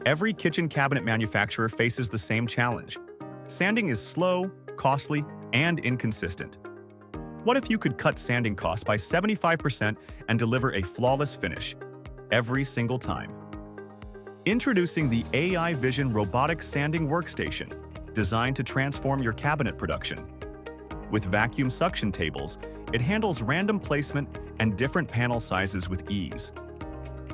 Every kitchen cabinet manufacturer faces the same challenge. Sanding is slow, costly, and inconsistent. What if you could cut sanding costs by 75% and deliver a flawless finish every single time? Introducing the AI Vision Robotic Sanding Workstation, designed to transform your cabinet production. With vacuum suction tables, it handles random placement and different panel sizes with ease.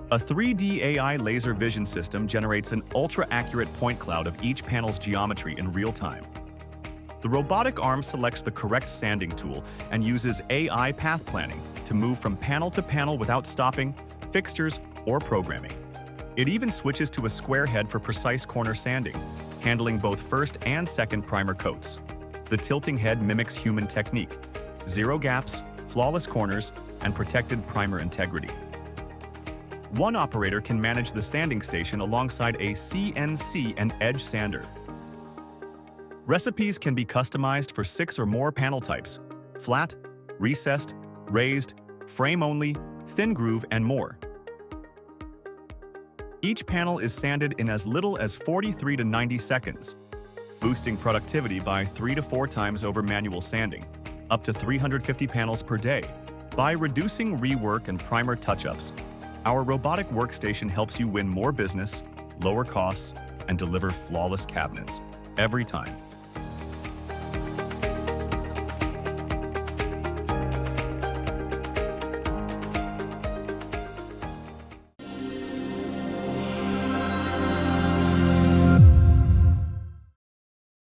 A 3D AI laser vision system generates an ultra-accurate point cloud of each panel's geometry in real time. The robotic arm selects the correct sanding tool and uses AI path planning to move from panel to panel without stopping, fixtures, or programming. It even switches to a square head for precise corner sanding, handling both first and second primer coats. The tilting head mimics human technique: zero gaps, flawless corners, and protected primer integrity. One operator can manage the sanding station alongside a CNC and edge sander. Recipes can be customized for 6 or more panel types: flat, recessed, raised, frame-only, thin groove, and more. Each panel is sanded in as little as 43 to 90 seconds, boosting productivity by 3 to 4 times over manual sanding, up to 350 panels per day. By reducing rework and primer touch-ups, our robotic workstation helps you win more business, lower costs, and deliver flawless cabinets every time.